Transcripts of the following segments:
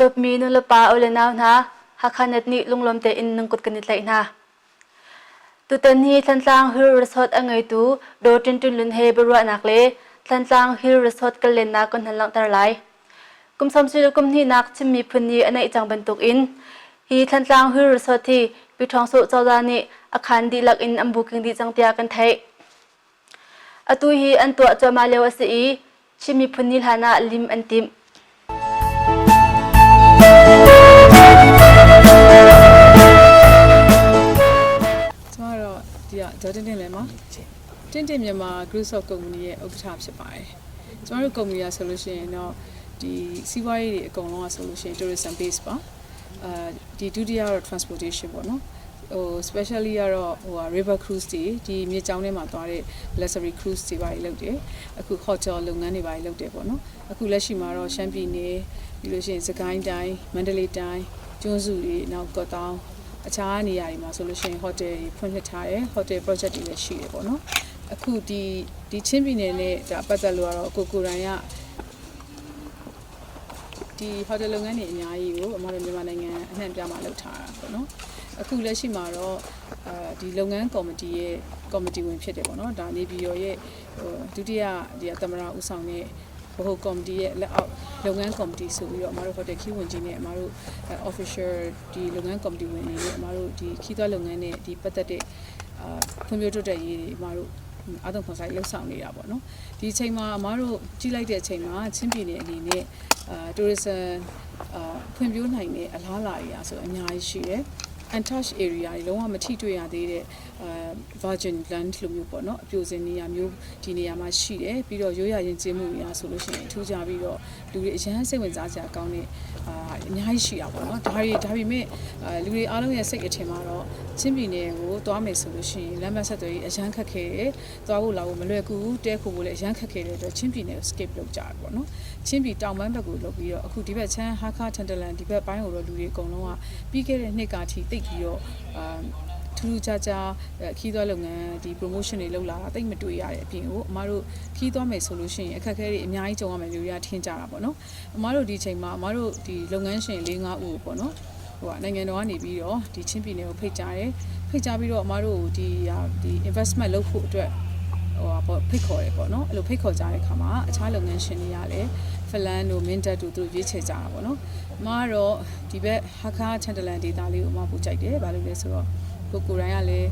ดบมีนุลปาอุเลนาวนะฮักขันนี่ลุงลมเตอินนึงกุดกันนิดไหลนะตุตันฮีทันซางฮิลริสอดอังไงตูโดตินตุนลุนเฮบรัวนักเลทันซางฮิลริสอดกันเลนนักคนหันหลังตระไลกุมสมศิลกุมนี่นักชิมมีพุนีอันไหนจังบรรทุกอินฮีทันซางฮิลริสอดที่ปิทองสุเจ้าดานี่อาคารดีลักอินอัมบุกิงดีจังเตียกันไทยอตุฮีอันตัวจอมาเลวสีชิมมีพุนีลานาลิมอันติมဒေါ်တင်တင်လည်းမတင်တင်မြန်မာ group of company ရဲ့ဥက္ကဋ္ဌဖြစ်ပါတယ်။ကျွန်တော်တို့ company ကဆိုလို့ရှိရင်တော့ဒီစီးပွားရေးတွေအကုန်လုံးကဆိုလို့ရှိရင် tourism base ပါ။ဒီဒုတိယကတော့ transportation ပေါ့နော်။especially ကတော့river cruise တွေဒီမြေကြောင်းထဲမှာသွားတဲ့ luxury cruise တွေပါလုပ်တယ်။အခု hotel လုပ်ငန်းတွေပါလုပ်တယ်ပေါ့နော်။အခုလက်ရှိမှာတော့ရှမ်းပြည်နယ်ပြီးလို့ရှိရင်စကိုင်းတိုင်းမန္တလေးတိုင်းကျွန်းစုတွေနောက်ကော့တောင်အခြားနေရာတွေမှာဆိုလို့ရှိရင် hotel တွေဖွင့်လှစ်ထားတယ် hotel project တွေလည်းရှိတယ်ပေါ့နော်အခုဒီချင်းပြည်နယ်နဲ့ဒါပတ်သက်လို့ကတော့ကိုရိုင်းကဒီ hotel လုပ်ငန်းတွေအများကြီးကိုအမတို့မြန်မာနိုင်ငံအနှံ့ပြမှာလုပ်ထားတာပေါ့နော်အခုလက်ရှိမှာတော့ဒီလုပ်ငန်းကော်မတီရဲ့ကော်မတီဝင်ဖြစ်တယ်ပေါ့နော်ဒါနေပြည်တော်ရဲ့ဒုတိယဒီသမ္မတဦးဆောင်တဲ့ဘဟုကော်မတီရဲ့လက်အောက်လုပ်ငန်းကော်မတီဆိုပြီးတော့အမတို့ hotel ခီးဝင်ကြီးနဲ့အမတို့ official ဒီလုပ်ငန်းကော်မတီဝင်တွေနဲ့အမတို့ဒီခီးသွွားလုပ်ငန်းနဲ့ဒီပတ်သက်တဲ့ဖွံ့ဖြိုးတိုးတက်ရေးတွေအမတို့အားလုံးပုံစံလှုပ်ဆောင်နေတာပေါ့နော်ဒီအချိန်မှာအမတို့ကြီးလိုက်တဲ့အချိန်မှာချင်းပြည်နယ်အနေနဲ့tourism ဖွံ့ဖြိုးနိုင်တဲ့အလားအလာတွေအားဆိုအများကြီးရှိတယ်untouched area တွေလုံးဝမထိတွေ့ရသေးတဲ့virgin land လို့မျိုးပေါ့နော်အပြိုစင်နေရာမျိုးဒီနေရာမှာရှိတယ်ပြီးတော့ရိုးရာယဉ်ကျေးမှုတွေအားဆိုလို့ရှိရင်ထူးခြားပြီးတော့လူတွေအရန်စိတ်ဝင်စားစရာကောင်းတဲ့အများကြီးရှိတာပေါ့နော်ဒါပေမဲ့လူတွေအားလုံးရဲ့စိတ်အထင်မှာတော့ချင်းပြည်နယ်ကိုသွားမယ်ဆိုလို့ရှိရင်လမ်းမဆက်သွယ်ရေးအရန်ခက်ခဲတယ်သွားဖို့လာဖို့မလွယ်ကူဘူးတဲခိုဖို့လည်းအရန်ခက်ခဲတဲ့အတွက်ချင်းပြည်နယ်ကို skip လုပ်ကြတယ်ပေါ့နော်ချင်းပြည်တောင်ပိုင်းဘက်ကိုလုပ်ပြီးတော့အခုဒီဘက်ချမ်းဟာခါထန်တလန်ဒီဘက်ပိုင်းကိုတော့လူတွေအကုန်လုံးကပြီးခဲ့တဲ့နှစ်ကထိတိတ်ပြီးတော့ထူးခြားခြားခီးသွွားလုပ်ငန်းဒီ promotion တွေလုပ်လာတာတိတ်မတွေ့ရတဲ့အပြင်ကိုအမတို့ခီးသွွားမယ်ဆိုလို့ရှိရင်အခက်အခဲတွေအများကြီးကြုံရမယ်လို့ရထင်ကြတာပေါ့နော်အမတို့ဒီချိန်မှာအမတို့ဒီလုပ်ငန်းရှင်၄-၅ဦးပေါ့နော်နိုင်ငံတော်ကနေပြီးတော့ဒီချင်းပြည်နယ်ကိုဖိတ်ကြားပြီးတော့အမတို့ဒီ investment လုပ်ဖို့အတွက်ဖိတ်ခေါ်တယ်ပေါ့နော်အဲ့လိုဖိတ်ခေါ်ကြတဲ့အခါမှာအခြားလုပ်ငန်းရှင်တွေကလည်းဖလန်တို့မင်းတပ်တို့သူတို့ရွေးချယ်ကြတာပေါ့နော်အမကတော့ဒီဘက်ဟာခါချန်တလန်ဒေတာလေးကိုအမပို့ကြိုက်တယ်ဘာလို့လဲဆိုတော့ကိုရိုင်းကလည်း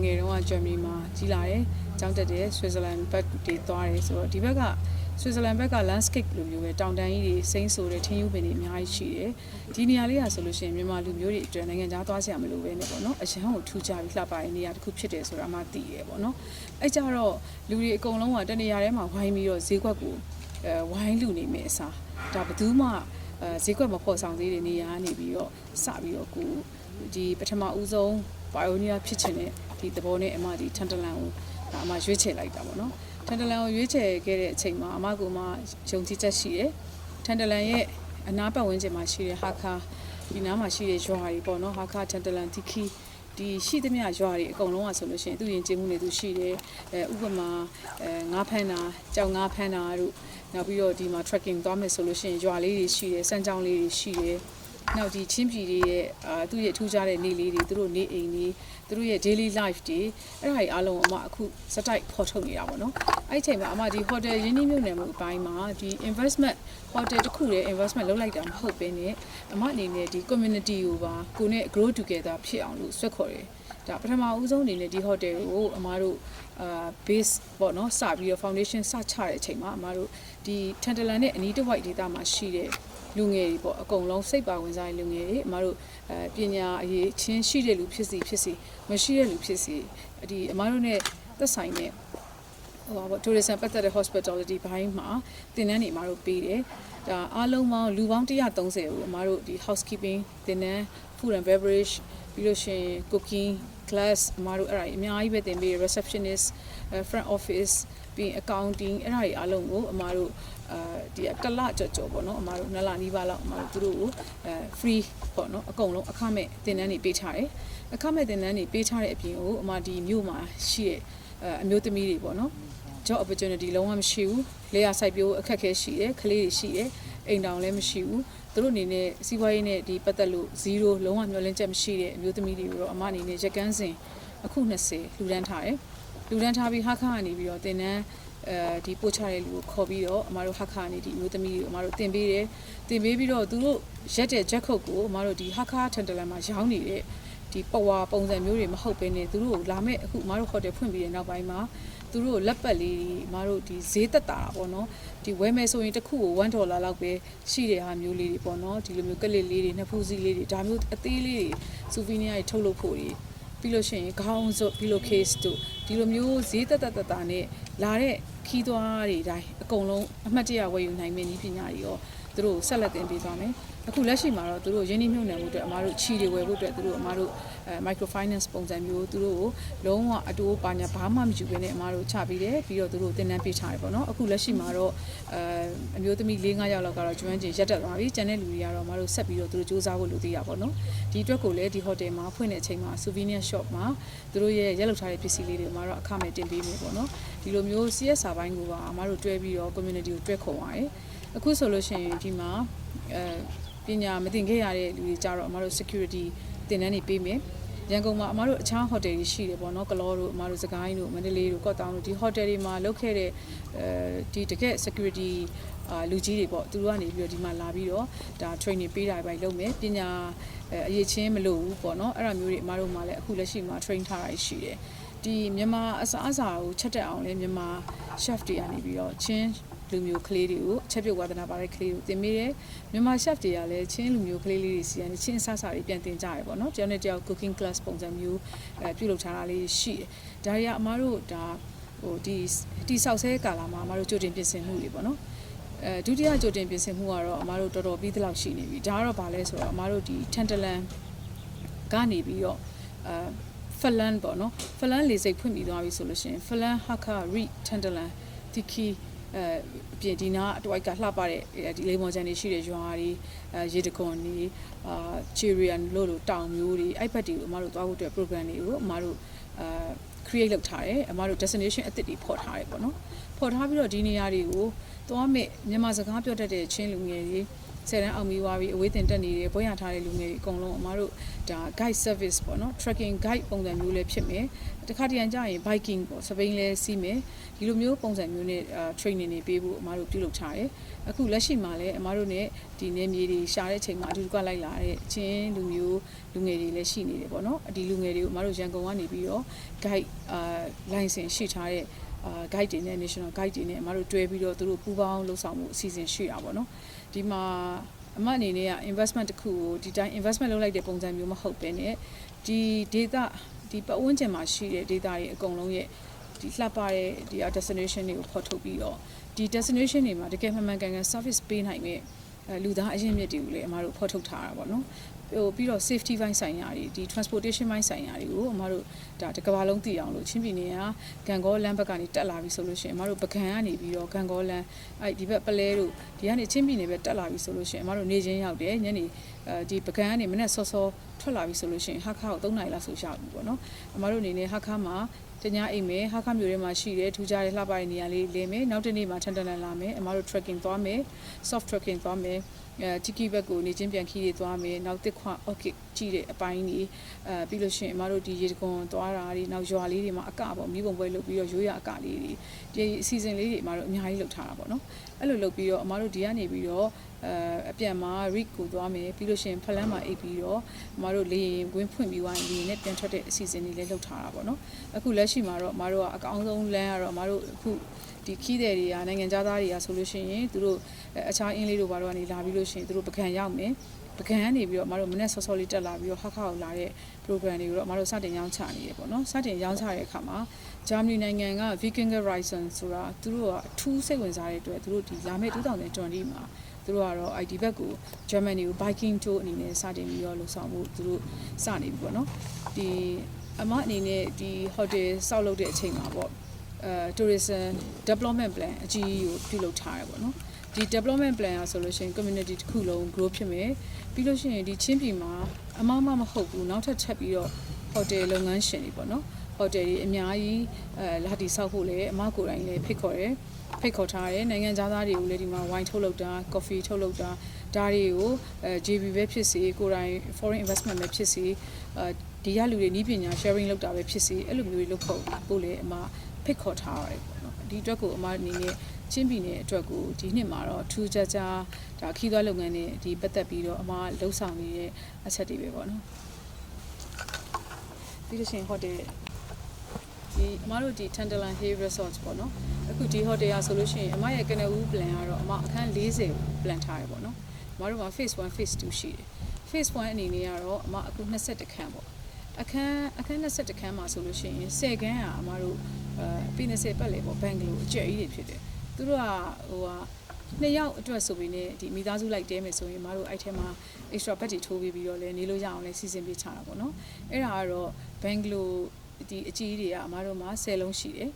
ငယ်တုန်းကဂျာမနီမှာကြီးလာတယ်ကျောင်းတက်တယ်ဆွစ်ဇာလန်ဘက်တွေသွားတယ်ဆိုတော့ဒီဘက်ကဆွစ်ဇာလန်ဘက်က landscape လိုမျိုးပဲတောင်တန်းကြီးတွေစိမ်းဆိုတဲ့ထင်းယူပင်တွေအများကြီးရှိတယ်ဒီနေရာလေးဟာဆိုလို့ရှိရင်မြန်မာလူမျိုးတွေအတွက်နိုင်ငံခြားသွားစရာမလိုပဲနဲ့ပေါ့နော်အရန်ကိုထူးခြားပြီးလှပတဲ့နေရာတစ်ခုဖြစ်တယ်ဆိုတာမှသိရတယ်ပေါ့နော်အဲ့ကြတော့လူတွေအကုန်လုံးကတနေရာထဲမှာဝိုင်းပြီးတော့ဈေးကွက်ကိုဝိုင်းလူနေမယ်အစားဒါဘယ်သူမှဈေးကွက်မဖော်ဆောင်သေးတဲ့နေရာကနေပြီးတော့စပြီးတော့ကိုဒီပထမဦးဆုံးpioneer ဖြစ်ချင်တဲ့ဒီသဘောနဲ့အမဒီထန်တလန်ကိုအမရွေးချယ်လိုက်တာပေါ့နော်ထန်တလန်ကိုရွေးချယ်ခဲ့တဲ့အချိန်မှာအမကယုံကြည်ချက်ရှိတယ်ထန်တလန်ရဲ့အနားပတ်ဝန်းကျင်မှာရှိတဲ့ဟာခါဒီနားမှာရှိတဲ့ရွာတွေပေါ့နော်ဟာခါထန်တလန်တီခီဒီရှိသမျှရွာတွေအကုန်လုံးอ่ะဆိုလို့ရှိရင်သူရင်ကျေးမှုတွေသူရှိတယ်ဥပမာငါးဖမ်းတာကြောင်ငါးဖမ်းတာတို့နောက်ပြီးတော့ဒီမှာ trekking သွားမယ်ဆိုလို့ရှိရင်ရွာလေးတွေရှိတယ်စမ်းကြောင်းလေးတွေရှိတယ်နောက်ဒီချင်းပြည်တွေရဲ့သူ့ရဲ့ထူးခြားတဲ့နေလေးတွေသူတို့နေအိမ်တွေသူတို့ရဲ့ daily life တွေအဲ့ဒါတွေအားလုံးအမအခုစတိုက်ဖော်ထုတ်နေတာပေါ့နော်အဲ့ဒီအချိန်မှာအမဒီ hotel ရင်းနှီးမြှုပ်နှံမှုအပိုင်းမှာဒီ investment hotel တစ်ခုတည်း investment လုပ်လိုက်တာမဟုတ်ဘဲနဲ့အမအနေနဲ့ဒီ community ကိုပါကိုနဲ့ grow together ဖြစ်အောင်လို့ဆွဲခေါ်တယ်ဒါပထမဦးဆုံးအနေနဲ့ဒီ hotel ကိုအမတို့base ပေါ့နော်စပြီးတော့ foundation စချတဲ့အချိန်မှာအမတို့ဒီထန်တလန်နဲ့အနီးတစ်ဝိုက်ဒေသမှာရှိတဲ့လူငယ်တွေပေါ့အကုန်လုံးစိတ်ပါဝင်စားတဲ့လူငယ်တွေအမတို့ပညာအရေးချင်းရှိတဲ့လူဖြစ်စီမရှိတဲ့လူဖြစ်စီဒီအမတို့ ਨੇ သက်ဆိုင်တဲ့tourism ပတ်သက်တဲ့ hospitality ဘိုင်းမှာသင်တန်းတွေအမတို့ပေးတယ်ဒါအားလုံးပေါင်းလူပေါင်း130ကိုအမတို့ဒီ housekeeping သင်တန်း food and beverage ပြီးလို့ရှိရင် cooking class အမတို့အဲ့ဒါအများကြီးပဲသင်ပေး receptionist front office ပြီး accounting အဲ့ဒါတွေအားလုံးကိုအမတို့ဒီတလကြော်ပေါ့နော်အမတို့2လနီးပါးလောက်အမတို့သူတို့ကိုfree ပေါ့နော်အကုန်လုံးအခမဲ့သင်တန်းတွေပေးထားတယ်အခမဲ့သင်တန်းတွေပေးထားတဲ့အပြင်ကိုအမဒီမြို့မှာရှိတဲ့အမျိုးသမီးတွေပေါ့နော် job opportunity လုံးဝမရှိဘူးလေယာစိုက်ပျိုးအခက်ခဲရှိတယ်ကလေးတွေရှိတယ်အိမ်တောင်လည်းမရှိဘူး သူတို့အနေနဲ့စီးပွားရေးနဲ့ဒီပတ်သက်လို့0လုံးဝမျှော်လင့်ချက်မရှိတဲ့အမျိုးသမီးတွေကိုတော့အမအနေနဲ့ရက်ကန်းစဉ်အခု20လူတန်းထားတယ်လူတန်းထားပြီးဟာခါကနေပြီးတော့တင်တန်းဒီပို့ချတဲ့လူကိုခေါ်ပြီးတော့အမတို့ဟာခါနေဒီမျိုးသမီးတွေကိုအမတို့တင်ပေးတယ်တင်ပေးပြီးတော့သူတို့ရက်တဲ့ချက်ခုတ်ကိုအမတို့ဒီဟာခါထန်တလန်မှာရောင်းနေတဲ့ဒီပဝါပုံစံမျိုးတွေမဟုတ်ဘဲနဲ့သူတို့လာမဲ့အခုအမတို့ဟိုတယ်ဖွင့်ပြီးတဲ့နောက်ပိုင်းမှာသူတို့လက်ပတ်လေးဒီအမတို့ဒီဈေးသက်တာပေါ့နော်ဒီဝယ်မယ်ဆိုရင်တစ်ခုကို$1လောက်ပဲရှိတဲ့ဟာမျိုးလေးတွေပေါ့နော်ဒီလိုမျိုးကလစ်လေးတွေနှစ်ဖူးစီးလေးတွေဒါမျိုးအသေးလေးတွေစူဗီနီယာတွေထုတ်လုပ်ဖို့တွေပြီးလို့ရှိရင်ခေါင်းစွပ်ပြီးလို့ case တို့ဒီလိုမျိုးဈေးသက်တာနဲ့လာတဲ့ခီးသွားတွေတိုင်းအကုန်လုံးအမှတ်တရဝယ်ယူနိုင်မယ့်နည်းပညာတွေရောသူတို့ဆက်လက်တင်ပေးသွားမယ်အခုလက်ရှိမှာတော့သူတို့ရင်းနှီးမြှုပ်နှံမှုအတွက်အမားတို့ချီတွေဝယ်ဖို့အတွက်သူတို့အမားတို့microfinance ပုံစံမျိုးသူတို့ကိုလုံးဝအတိုးပါညာဘာမှမယူဘဲနဲ့အမားတို့ချပေးတယ်ပြီးတော့သူတို့တင်နန်းပေးထားတယ်ပေါ့နော်အခုလက်ရှိမှာတော့အမျိုးသမီး4-5ယောက်လောက်ကတော့ကျွမ်းကျင်ရက်တက်သွားပြီကျန်တဲ့လူတွေကတော့အမားတို့ဆက်ပြီးတော့သူတို့စူးစမ်းဖို့လိုသေးတာပေါ့နော်ဒီအတွက်ကိုလည်းဒီ hotel မှာဖွင့်တဲ့အချိန်မှာ souvenir shop မှာသူတို့ရဲ့ရက်လောက်ထားတဲ့ပစ္စည်းလေးတွေအမားတို့အခမဲ့တင်ပေးမယ်ပေါ့နော်ဒီလိုမျိုး CSR ဘိုင်းကိုပါအမားတို့တွဲပြီးတော့ community ကိုတွဲခေါ်ရတယ်အခုဆိုလို့ရှိရင်ဒီမှာပညာမတင်ခဲ့ရတဲ့လူတွေကြတော့အမတို့ security တင်တန်းနေပေးမယ်ရန်ကုန်မှာအမတို့အခြား hotel တွေရှိတယ်ပေါ့နော်ကလောတို့အမတို့စကိုင်းတို့မန္တလေးတို့ကော့တောင်တို့ဒီ hotel တွေမှာလုပ်ခဲ့တဲ့ဒီတကယ် security လူကြီးတွေပေါ့သူတို့ကနေပြီးတော့ဒီမှာလာပြီးတော့ဒါ training ပေးတာပဲလုပ်မယ်ပညာအရေးချင်းမလို့ဘူးပေါ့နော်အဲ့ဒါမျိုးတွေအမတို့မှာလည်းအခုလက်ရှိမှာ train ထားတာရှိတယ်ဒီမြန်မာအစားအစာကိုချက်တက်အောင်လဲမြန်မာ chef တွေကနေပြီးတော့ချင်းလူမျိုးကလေးတွေကိုချက်ပြုတ်ဝါသနာပါတဲ့ကလေးကိုတင်မိတယ်မြန်မာ chef တွေကလည်းချင်းလူမျိုးကလေးလေးတွေစီကနေချင်းအစားအစာတွေပြန်တင်ကြရပေါ့နော်တယောက်နဲ့တယောက် cooking class ပုံစံမျိုးပြုလုပ်ထားတာလေးရှိတယ်ဒါတွေကအမားတို့ဒါဟိုဒီဆောက်ဆဲကာလာမှာအမားတို့ကြိုတင်ပြင်ဆင်မှုတွေပေါ့နော်ဒုတိယကြိုတင်ပြင်ဆင်မှုကတော့အမားတို့တော်တော်ပြီးသလောက်ရှိနေပြီဒါကတော့ဗာလဲဆိုတော့အမားတို့ဒီထန်တလန်ကနေပြီးတော့ဖလန်ပေါ့နော်ဖလန်လေစိတ်ဖွင့်ပြီးသွားပြီဆိုလို့ရှိရင်ဖလန်ဟာခါရီထန်တလန်ဒီခီပြင်ဒီနာအတွိုက်ကလှပတဲ့ဒီလေမော်ချန်တွေရှိတဲ့ရွာတွေရေတခွန်တွေချီရီယန်လို့တောင်မျိုးတွေအဲ့ဘက်တွေကိုအမတို့သွားဖို့အတွက် program တွေကိုအမတို့create လုပ်ထားတယ်အမတို့ destination အသစ်တွေဖော်ထားတယ်ပေါ့နော်ဖော်ထားပြီးတော့ဒီနေရာတွေကိုသွားမဲ့မြန်မာစကားပြောတတ်တဲ့ချင်းလူငယ်တွေဆယ်တန်းအောင်ပြီးသွားပြီးအဝေးတင်တက်နေတဲ့ဘွဲရထားတဲ့လူငယ်တွေအကုန်လုံးအမတို့ဒါ guide service ပေါ့နော် trekking guide ပုံစံမျိုးလည်းဖြစ်မယ်တခါတရံကြာရင် biking ပေါ့စပိန်လည်းစီးမယ်ဒီလိုမျိုးပုံစံမျိုးနဲ့training တွေပေးဖို့အမတို့ပြုလုပ်ထားတယ်အခုလက်ရှိမှာလည်းအမတို့ ਨੇ ဒီနေမြေတွေရှာတဲ့အချိန်မှာအတူတူကလိုက်လာတဲ့ချင်းလူမျိုးလူငယ်တွေလည်းရှိနေတယ်ပေါ့နော်ဒီလူငယ်တွေကိုအမတို့ရန်ကုန်ကနေပြီးတော့ guide license ရှိထားတဲ့guide တွေနဲ့ national guide တွေနဲ့အမတို့တွဲပြီးတော့သူတို့ပူးပေါင်းလှုပ်ဆောင်မှုအစီအစဉ်ရှိတာပေါ့နော်ဒီမှာအမအနေနဲ့က investment တစ်ခုကိုဒီတိုင်း investment လုပ်လိုက်တဲ့ပုံစံမျိုးမဟုတ်ဘဲနဲ့ဒီ data ဒီပတ်ဝန်းကျင်မှာရှိတဲ့ data တွေအကုန်လုံးရဲ့ဒီလှပတဲ့ဒီ destination တွေကိုဖော်ထုတ်ပြီးတော့ဒီ destination တွေမှာတကယ်မှန်မှန်ကန်ကန် service ပေးနိုင်မဲ့လူသားအရင်းမြစ်တွေကိုလည်းအမတို့ဖော်ထုတ်ထားတာပေါ့နော်ပြီးတော့ safety ဘိုင်းဆိုင်ရာတွေဒီ transportation ဘိုင်းဆိုင်ရာတွေကိုအမတို့ဒါတစ်ကမ္ဘာလုံးသိအောင်လို့ချင်းပြည်နယ်ကဂန်ကောလမ်းဘက်ကနေတက်လာပြီဆိုလို့ရှိရင်အမတို့ပကံကနေပြီးတော့ဂန်ကောလမ်းအဲ့ဒီဘက်ပလဲတို့ဒီကနေချင်းပြည်နယ်ပဲတက်လာပြီဆိုလို့ရှိရင်အမတို့နေချင်းရောက်တယ်ညနေဒီပကံကနေမနေ့စောစောထွက်လာပြီဆိုလို့ရှိရင်ဟာခါကို3နာရီလောက်ဆိုရောက်ပြီပေါ့နော်အမတို့အနေနဲ့ဟာခါမှာတ냐အိမ်မယ်ဟာခါမျိုးထဲမှာရှိတယ်ထူကြတဲ့လှပတဲ့နေရာလေးလင်းမယ်နောက်တစ်နေ့မှာထန်တလန်လာမယ်အမတို့ trekking သွားမယ် soft trekking သွားမယ်တီကီဘက်ကိုနေချင်းပြန်ခီးတွေသွားမယ်နောက်တစ်ခွ okay ကြည့်တဲ့အပိုင်းတွေပြီးလို့ရှိရင်အမတို့ဒီရေတခွန်သွားတာတွေနောက်ရွာလေးတွေမှာအကပေါ့မိဘုံပွဲလုပ်ပြီးတော့ရိုးရအကလေးတွေဒီအစီအစဉ်လေးတွေအမတို့အများကြီးလုပ်ထားတာပေါ့နော်အဲ့လိုလုပ်ပြီးတော့အမတို့ဒီကနေပြီးတော့အပြန်မှာ rig ကိုသွားမယ်ပြီးလို့ရှိရင်ဖလန်းမှာအိပ်ပြီးတော့အမတို့လေရင်ကွင်းဖွင့်ပြီးသွားရင်လေရင်နဲ့ပြန်ထွက်တဲ့အစီအစဉ်တွေလည်းလုပ်ထားတာပေါ့နော်အခုလက်ရှိမှာတော့အမတို့ကအကောင်းဆုံးလမ်းကတော့အမတို့အခုဒီခီးတယ်တွေကနိုင်ငံသားတွေကဆိုလို့ရှိရင်သူတို့အခြားအင်းလေးတို့ဘာလို့ကနေလာပြီးလို့ရှိရင်သူတို့ပကံရောက်မယ်ပကံကနေပြီးတော့အမတို့မနေ့စောစောလေးတက်လာပြီးတော့ဟာခါကိုလာတဲ့ program တွေကိုတော့အမတို့စတင်ရောင်းချနေရပေါ့နော်စတင်ရောင်းချတဲ့အခါမှာဂျာမနီနိုင်ငံက Viking Horizon ဆိုတာသူတို့ကအထူးစိတ်ဝင်စားတဲ့အတွက်သူတို့ဒီလာမယ့်2020မှာသူတို့ကတော့ ID ဘက်ကို Germany ကို biking tour အနေနဲ့စတင်ပြီးတော့လှုပ်ဆောင်မှုသူတို့စနေပြီပေါ့နော်ဒီအမအနေနဲ့ဒီ hotel ဆောက်လုပ်တဲ့အချိန်မှာပေါ့tourism development plan အကြီးကိုပြုလုပ်ထားရပေါ့နော်ဒီ development plan อ่ะဆိုလို့ရှိရင် community တစ်ခုလုံး grow ဖြစ်မယ်ပြီးလို့ရှိရင်ဒီချင်းပြည်မှာအမမဟုတ်ဘူးနောက်ထပ်ချက်ပြီးတော့ hotel လုပ်ငန်းရှင်တွေပေါ့နော် hotel တွေအများကြီးလာတီဆောက်ဖို့လည်းအမကိုယ်တိုင်လည်းဖိတ်ခေါ်ထားတယ်နိုင်ငံသားတွေကိုလည်းဒီမှာ wine ထုတ်လုပ်တာ coffee ထုတ်လုပ်တာ ဒါတွေကို JB ပဲဖြစ်စေကိုယ်တိုင် foreign investment ပဲဖြစ်စေဒီရလူတွေနီးပညာ sharing လုပ်တာပဲဖြစ်စေအဲ့လိုမျိုးတွေလုပ်ဖို့လေအမဖိတ်ခေါ်ထားရတယ်ပေါ့နော်ဒီအတွက်ကိုအမအနေနဲ့ချင်းပြည်နယ်အတွက်ကိုဒီနှစ်မှာတော့ထူးခြားခြားဒါခီးသွွားလုပ်ငန်းနဲ့ဒီပတ်သက်ပြီးတော့အမလှုပ်ဆောင်နေတဲ့အချက်တွေပဲပေါ့နော်ပြီးလို့ရှိရင်ဟိုတယ်ဒီအမတို့ဒီ Tantalan Hill Resort ပေါ့နော်အခုဒီ hotel ရာဆိုလို့ရှိရင်အမရဲ့ကနဦး plan ကတော့အမအခန်း40 plan ထားရပေါ့နော်အမတို့မှာ phase 1 phase 2ရှိတယ် phase 1အနေနဲ့ကတော့အမအခု21ခန်းပေါ့အခန်း21ခန်းမှာဆိုလို့ရှိရင်10ခန်းကအမတို့ပြည်20ပတ်လေပေါ့ဘန်ဂလိုအကျယ်ကြီးတွေဖြစ်တယ်သူတို့ကဟိုနှစ်ယောက်အတွက်ဆိုပြီးねဒီမိသားစုလိုက်တဲမယ်ဆိုရင်မတို့အဲ့ထဲမှာ extra bed တွေထိုးပြီးတော့လဲနေလို့ရအောင်လဲစီစဉ်ပေးချတာပေါ့နော်အဲ့ဒါကတော့ဘန်ဂလိုဒီအကြီးတွေကအမတို့မှာ10လုံးရှိတယ်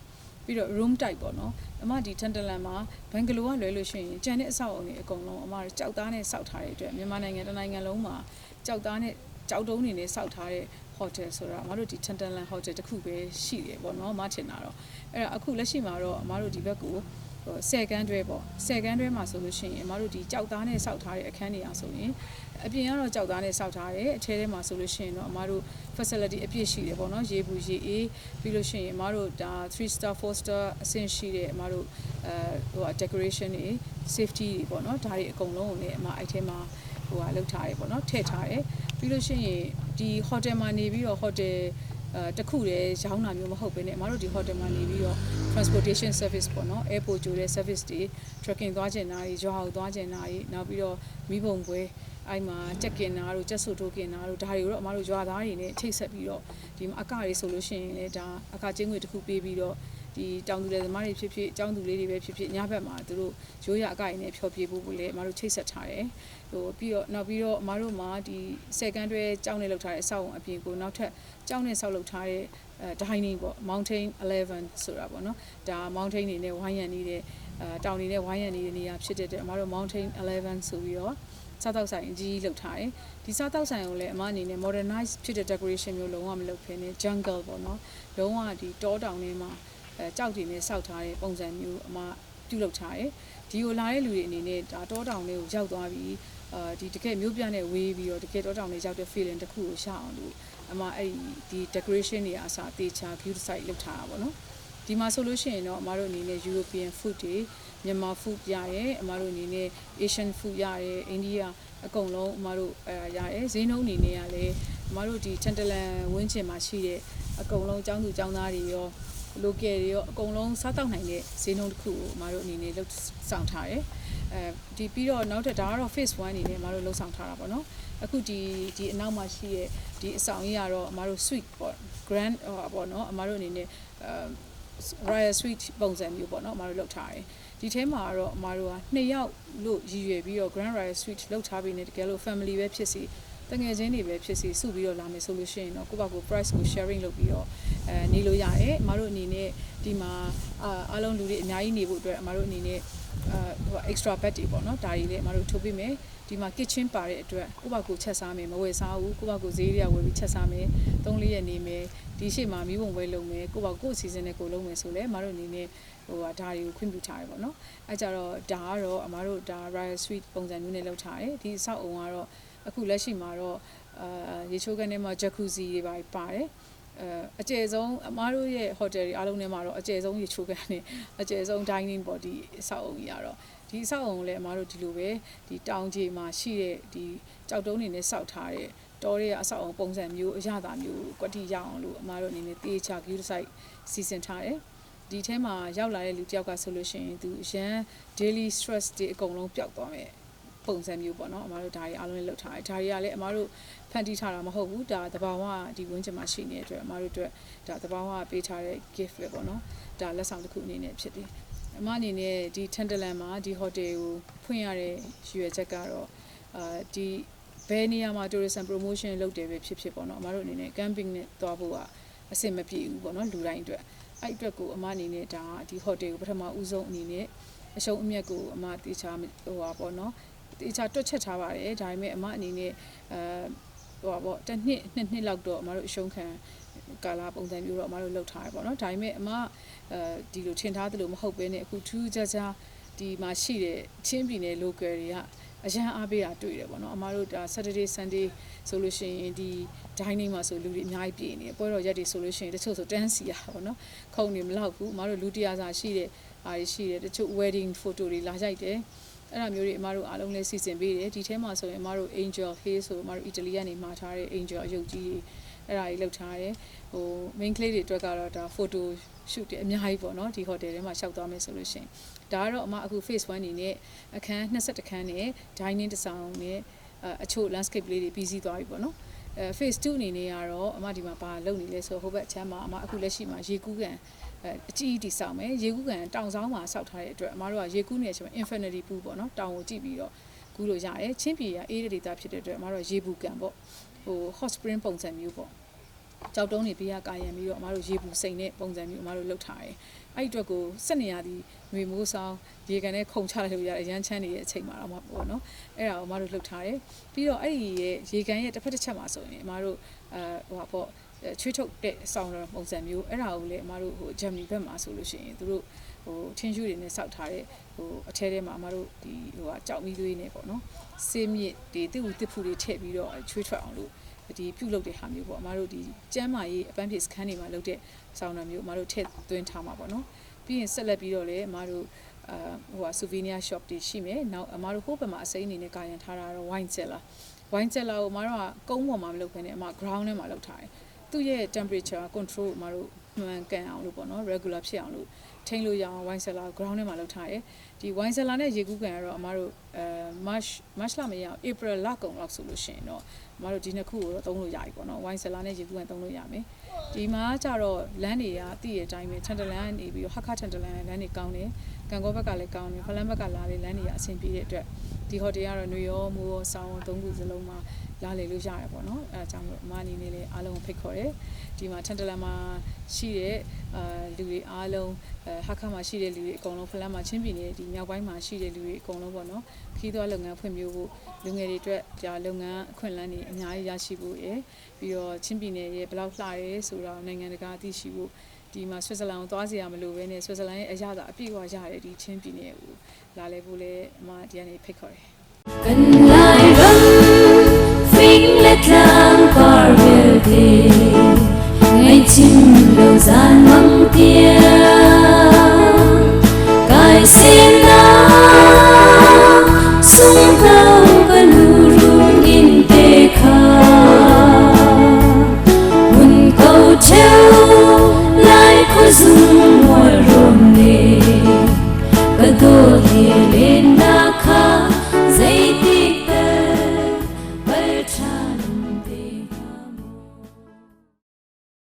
ပြီးတော့ room type ပေါ့နော်အမဒီ Tantalan မှာဘန်ဂလိုကလွယ်လို့ရှိရင်ကျန်တဲ့အဆောက်အအုံတွေအကုန်လုံးအမတို့ကြောက်သားနဲ့စောက်ထားတဲ့အတွက်မြန်မာနိုင်ငံတစ်နိုင်ငံလုံးမှာကြောက်သားနဲ့ကြောက်တုံးနေနဲ့စောက်ထားတဲ့ hotel ဆိုတာအမတို့ဒီ Tantalan hotel တစ်ခုပဲရှိတယ်ပေါ့နော်မထင်တာတော့အဲ့ဒါအခုလက်ရှိမှာတော့အမတို့ဒီဘက်ကို10ခန်းတွဲပေါ့10ခန်းတွဲမှာဆိုလို့ရှိရင်အမတို့ဒီကြောက်သားနဲ့စောက်ထားတဲ့အခန်းတွေအားဆိုရင်အပြင်ကတော့ကြောက်သားနဲ့စောက်ထားတယ်အထဲထဲမှာဆိုလို့ရှိရင်တော့အမတို့ facility အပြည့်ရှိတယ်ပေါ့နော်ရေဘူးရေအေးပြီးလို့ရှိရင်အမတို့ဒါ3 star 4 star အဆင့်ရှိတဲ့အမတို့ဟို decoration တွေ safety တွေပေါ့နော်ဒါတွေအကုန်လုံးကိုလည်းအမအဲ့ထဲမှာဟိုလောက်ထားတယ်ပေါ့နော်ထည့်ထားတယ်ပြီးလို့ရှိရင်ဒီ hotel မှာနေပြီးတော့ hotel တခုတည်းရောင်းတာမျိုးမဟုတ်ဘဲနဲ့အမတို့ဒီ hotel မှာနေပြီးတော့ transportation service ပေါ့နော် airport ကြိုတဲ့ service တွေ trekking သွားကျင်တာတွေရွာဟောက်သွားကျင်တာတွေနောက်ပြီးတော့မိဘုံပွဲအဲ့မှာချက်ကင်တာတို့ချက်ဆူထိုးကင်တာတို့ဒါတွေကိုတော့အမတို့ရွာသားတွေနဲ့ချိတ်ဆက်ပြီးတော့ဒီအကတွေဆိုလို့ရှိရင်လည်းဒါအကချင်းငွေတစ်ခုပေးပြီးတော့ဒီတောင်သူလယ်သမားတွေဖြစ်ဖြစ်အကြောင်းသူလေးတွေပဲဖြစ်ဖြစ်ညဘက်မှာသူတို့ရိုးရအကရည်နဲ့ဖျော်ဖြေဖို့လည်းအမတို့ချိတ်ဆက်ထားတယ်ဟိုပြီးတော့နောက်ပြီးတော့အမတို့မှာဒီ10ကန်းတွဲကြောင်းနဲ့လောက်ထားတဲ့အဆောက်အုံအပြင်ကိုနောက်ထပ်ကြောင်းနဲ့ဆောက်လုပ်ထားတဲ့ dining ပေါ့ mountain 11ဆိုတာပေါ့နော်ဒါ mountain တွေနဲ့ဝိုင်းရံနေတဲ့တောင်တွေနဲ့ဝိုင်းရံနေတဲ့နေရာဖြစ်တဲ့အမတို့ mountain 11ဆိုပြီးတော့စားတောက်ဆိုင်အကြီးလောက်ထားတယ်ဒီစားတောက်ဆိုင်ကိုလည်းအမအနေနဲ့ modernize ဖြစ်တဲ့ decoration မျိုးလုံးဝမလုပ်ဖ ೇನೆ jungle ပေါ့နော်လုံးဝဒီတောတောင်ထဲမှာကြောက်တွေနဲ့စောက်ထားတဲ့ပုံစံမျိုးအမပြုလုပ်ထားတယ်ဒီကိုလာတဲ့လူတွေအနေနဲ့ဒါတောတောင်လေးကိုရောက်သွားပြီးဒီတကယ်မျိုးပြနဲ့ဝေးပြီးတော့တကယ်တောတောင်လေးရောက်တဲ့ feeling တစ်ခုကိုရအောင်လို့အမအဲ့ဒီ decoration တွေအစားတေချာ view site လုပ်ထားတာပေါ့နော်ဒီမှာဆိုလို့ရှိရင်တော့အမတို့အနေနဲ့ European food တွေမြန်မာ food ရတယ်အမတို့အနေနဲ့ Asian food ရတယ်အိန္ဒိယအကုန်လုံးအမတို့ရတယ်ဈေးနှုန်းအနေနဲ့ကလည်းအမတို့ဒီ Tantalan ဝင်းကျင်မှာရှိတဲ့အကုန်လုံးចောင်းသူចောင်းသားတွေရော local တွေရောအကုန်လုံးစားတောက်နိုင်တဲ့ဈေးနှုန်းတစ်ခုကိုအမတို့အနေနဲ့လှုပ်ဆောင်ထားတယ်ဒီပြီးတော့နောက်ထပ်ဒါကတော့ phase 1အနေနဲ့အမတို့လှုပ်ဆောင်ထားတာပေါ့နော်အခုဒီအနောက်မှာရှိတဲ့ဒီအဆောင်ကြီးကတော့အမတို့ suite ပေါ့ grand ပေါ့နော်အမတို့အနေနဲ့Royal Suite ပုံစံမျိုးပေါ့နော်အမတို့လုပ်ထားတယ်ဒီထဲမှာကတော့အမတို့က2ယောက်လို့ရည်ရွယ်ပြီးတော့ Grand Royal Suite လုပ်ထားပြီးနေတကယ်လို့ family ပဲဖြစ်စီတငယ်ချင်းတွေပဲဖြစ်စီစုပြီးတော့လာမယ်ဆိုလို့ရှိရင်တော့ကိုယ့်ဘက်ကို price ကို sharing လုပ်ပြီးတော့နေလို့ရတယ်အမတို့အနေနဲ့ဒီမှာအားလုံးလူတွေအများကြီးနေဖို့အတွက်အမတို့အနေနဲ့ဟို extra bed တွေပေါ့နော်ဒါတွေလည်းအမတို့ထိုးပေးမယ်ဒီမှာ kitchen ပါတဲ့အတွက်ကိုယ့်ဘက်ကိုချက်စားမယ်မဝယ်စားဘူးကိုယ့်ဘက်ကိုဈေးရဝယ်ပြီးချက်စားမယ်3-4ရက်နေမယ်ဒီရှေ့မှာမိဘုံပွဲလုပ်မယ်ကိုယ့်ဘက်ကိုအစီအစဉ်နဲ့ကိုလုပ်မယ်ဆိုလဲအမတို့အနေနဲ့ဟိုဒါတွေကိုခွင့်ပြုထားရပေါ့နော်အဲကြတော့ဒါကတော့အမတို့ဒါ Royal Suite ပုံစံမျိုးနဲ့လုပ်ထားတယ်ဒီအဆောက်အုံကတော့အခုလက်ရှိမှာတော့ရေချိုးကန်ထဲမှာ jacuzzi တွေပါတယ်အကျယ်ဆုံးအမားတို့ရဲ့ hotel တွေအားလုံးထဲမှာတော့အကျယ်ဆုံးရေချိုးကန်နဲ့အကျယ်ဆုံး dining ပေါ့ဒီအဆောက်အုံကြီးကတော့ဒီအဆောက်အုံကိုလည်းအမားတို့ဒီလိုပဲဒီတောင်ကြီးမှာရှိတဲ့ဒီကြောက်တုံးတွေနဲ့စောက်ထားတဲ့တော်ရဲအဆောက်အုံပုံစံမျိုးအရသာမျိုးကွက်တိရအောင်လို့အမားတို့အနေနဲ့တေးချ view site စီစဉ်ထားတယ်ဒီထဲမှာရောက်လာတဲ့လူတယောက်ကဆိုလို့ရှိရင်သူရန် daily stress တွေအကုန်လုံးပျောက်သွားမယ်ပုံစံမျိုးပေါ့နော်အမားတို့ဒါတွေအားလုံးလုပ်ထားတယ်ဒါတွေကလည်းအမားတို့ဖန်တီးထားတာမဟုတ်ဘူးဒါတဘာဝဒီဝင်းကျင်မှာရှိနေတဲ့အတွက်အမားတို့အတွက်ဒါတဘာဝပေးထားတဲ့ gift ပဲပေါ့နော်ဒါလက်ဆောင်တစ်ခုအနေနဲ့ဖြစ်တယ်အမအနေနဲ့ဒီ Tantalan မှာဒီ hotel ကိုဖွင့်ရတဲ့ရည်ရွယ်ချက်ကတော့ဒီဘယ်နေရာမှာ tourism promotion လုပ်တယ်ပဲဖြစ်ဖြစ်ပေါ့နော်အမတို့အနေနဲ့ camping နဲ့သွားဖို့ကအဆင်မပြေဘူးပေါ့နော်လူတိုင်းအတွက်အဲ့အတွက်ကိုအမအနေနဲ့ဒါဒီ hotel ကိုပထမဦးဆုံးအနေနဲ့အရှုံးအမြတ်ကိုအမတေချာဟိုပါပေါ့နော်တေချာတွက်ချက်ထားပါတယ်ဒါပေမဲ့အမအနေနဲ့ဟိုပါပေါ့တစ်နှစ်လောက်တော့အမတို့အရှုံးခံကာလာပုံစံမျိုးတော့အမတို့လုပ်ထားရပေါ့နော်ဒါပေမဲ့အမဒီလိုထင်ထားသလိုမဟုတ်ဘဲနဲ့အခုထူးခြားခြားဒီမှာရှိတဲ့ချင်းပြည်နယ် local တွေက အရန်အားပေးတာတွေ့တယ်ပေါ့နော်အမားတို့ဒါ Saturday Sunday ဆိုလို့ရှိရင်ဒီ dining မှာဆိုလူတွေအများကြီးပြည်နေပွဲတော်ရက်တွေဆိုလို့ရှိရင်တချို့ဆိုတန်းစီရပေါ့နော်ခုံနေမလောက်ဘူးအမားတို့လူ100စာရှိတဲ့အားရှိတယ်တချို့ wedding photo တွေလာရိုက်တယ်အဲ့ဒါမျိုးတွေအမားတို့အားလုံးလည်းစီစဉ်ပေးတယ်ဒီထဲမှာဆိုရင်အမားတို့ Angel Hay ဆိုအမားတို့ Italy ကနေမှာထားတဲ့ Angel အယုတ်ကြီးအဲ့ဒါကြီးလောက်ထားတယ်ဟို main ကလေးတွေအတွက်ကတော့ဒါ photo shoot တွေအများကြီးပေါ့နော်ဒီ hotel ထဲမှာရှောက်သွားမယ်ဆိုလို့ရှိရင်ဒါကတော့အမအခု phase 1အနေနဲ့အခန်း21ခန်းနဲ့ dining တစ်ဆောင်နဲ့အချို့ landscape လေးတွေပြီးစီးသွားပြီပေါ့နော်phase 2အနေနဲ့ကတော့အမဒီမှာဘာလုပ်နေလဲဆိုဟိုဘက်အချမ်းမှာအမအခုလက်ရှိမှာရေကူးကန်အကြီးတီဆောက်မယ်ရေကူးကန်တောင်ဆောင်မှာဆောက်ထားတဲ့အတွက်အမတို့ကရေကူးနေတဲ့အချိန်မှာ infinity pool ပေါ့နော်တောင်ကိုကြည့်ပြီးတော့ကူးလို့ရတယ်ချင်းပြည်ကအေးတဲ့ဒေသဖြစ်တဲ့အတွက်အမတို့ကရေပူကန်ပေါ့ဟို hot spring ပုံစံမျိုးပေါ့ကြောက်တုံးတွေဘေးကကာရံပြီးတော့အမတို့ရေပူစိန်တဲ့ပုံစံမျိုးအမတို့လုပ်ထားတယ်အဲ့ဒီအတွက်ကို7နေရာဒီຫນွေမိုးဆောင်ရေကန်နဲ့ခုံချလိုက်လို့ရတယ်ရမ်းချမ်းနေတဲ့အချိန်မှာတော့ပေါ့နော်အဲ့ဒါကိုအမတို့လှုပ်ထားတယ်ပြီးတော့အဲ့ဒီရဲ့ရေကန်ရဲ့တစ်ဖက်တစ်ချက်မှာဆိုရင်အမတို့ဟိုပေါ့ချွေးထုတ်တဲ့ဆောင်းပုံစံမျိုးအဲ့ဒါကိုလည်းအမတို့ဟိုဂျမ်နီဘက်မှာဆိုလို့ရှိရင်သူတို့ဟိုထင်းရှူးတွေနဲ့စောက်ထားတဲ့ဟိုအထဲထဲမှာအမတို့ဒီဟိုကကြောက်မီးသွေးနဲ့ပေါ့နော်ဆေးမြစ်တွေတစ်ဦးတစ်ဖူတွေထည့်ပြီးတော့ချွေးထွက်အောင်လို့ဒီပြုတ်လုပ်တဲ့ဟာမျိုးပေါ့အမတို့ဒီကျမ်းမာရေးအပန်းဖြေစခန်းတွေမှာလုပ်တဲ့ဆောင်းတာမျိုးအမတို့ထည့်သွင်းထားမှာပေါ့နော်ပြီးရင်ဆက်လက်ပြီးတော့လည်းအမတို့ဟိုက souvenir shop တွေရှိမယ်နောက်အမတို့ဟိုဘက်မှာအစိမ်းအနေနဲ့ကာရန်ထားတာတော့ wine cellar ကိုအမတို့ကကုန်းပေါ်မှာမလုပ်ဘဲနဲ့အမ ground ထဲမှာလုပ်ထားတယ်သူ့ရဲ့ temperature control အမတို့မှန်ကန်အောင်လို့ပေါ့နော် regular ဖြစ်အောင်လို့ထိန်းလို့ရအောင် wine cellar ground ထဲမှာလုပ်ထားတယ်ဒီ wine cellar နဲ့ရေကူးကန်ကတော့အမတို့March လမရအောင် April လကုန်လောက်ဆိုလို့ရှိရင်တော့အမတို့ဒီနှစ်ခုကိုတော့သုံးလို့ရပြီပေါ့နော် wine cellar နဲ့ရေကူးကန်သုံးလို့ရမယ်ဒီမှာကျတော့လမ်းတွေကတည့်ရတဲ့အတိုင်းပဲ Chantalan ကနေပြီးတော့ Hakka Chantalan လမ်းတွေကောင်းတယ်ကံကောဘက်ကလည်းကောင်းတယ်ဖလန်းဘက်ကလာတဲ့လမ်းတွေကအဆင်ပြေတဲ့အတွက်ဒီ hotel ကတော့ຫນွေရောမိုးရောဆောင်းရောသုံးခုစလုံးမှာလာလေလို့ရတယ်ပေါ့နော်အဲဒါကြောင့်မို့အမအနေနဲ့လည်းအားလုံးဖိတ်ခေါ်တယ်ဒီမှာ Chantalan မှာရှိတဲ့လူတွေအားလုံးHakka မှာရှိတဲ့လူတွေအကုန်လုံးဖလန်းမှာချင်းပြည်နယ်ဒီမြောက်ပိုင်းမှာရှိတဲ့လူတွေအကုန်လုံးပေါ့နော်ခီးသွွားလုပ်ငန်းဖွံ့ဖြိုးဖို့လူငယ်တွေအတွက်ဒါလုပ်ငန်းအခွင့်အလမ်းတွေအများကြီးရရှိဖို့ရယ်ပြီးတော့ချင်းပြည်နယ်ရဲ့ဘယ်လောက်လှရဲဆိုတော့နိုင်ငံတကာသိရှိဖို့ဒီမှာဆွစ်ဇာလန်ကိုသွားစီရမလို့ပဲနဲ့ဆွစ်ဇာလန်ရဲ့အရသာအပြည့်အဝရတယ်ဒီချင်းပြည်နယ်ကိုလာလဲဖို့လဲအမဒီကနေဖိတ်ခေါ်တယ်跟来人，phim lệ trang par về đi, ngày chim lâu gian măng tia, cài xin na, sung tao cái nụ rung in tê kha, buồn câu treo lại khói rung mùa rộn nề, cái đồ lìa lên na kha. Zai tik per chan